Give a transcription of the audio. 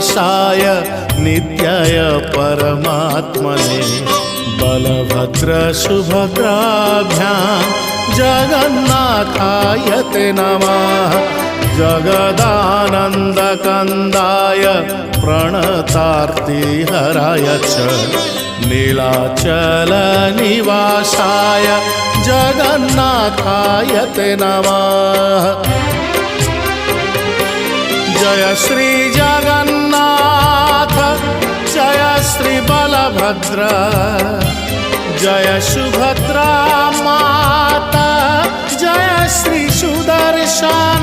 निवासाय नित्याय परमात्मने बलभद्र सुभद्राभ्यां जगन्नाथाय ते नमः। जगदानन्दकन्दाय प्रणतार्तिहराय च नीलाचलनिवासाय जगन्नाथाय ते नमः। जय श्री जगन्नाथ जय श्री बलभद्र जय सुभद्रा माता जय श्री सुदर्शन।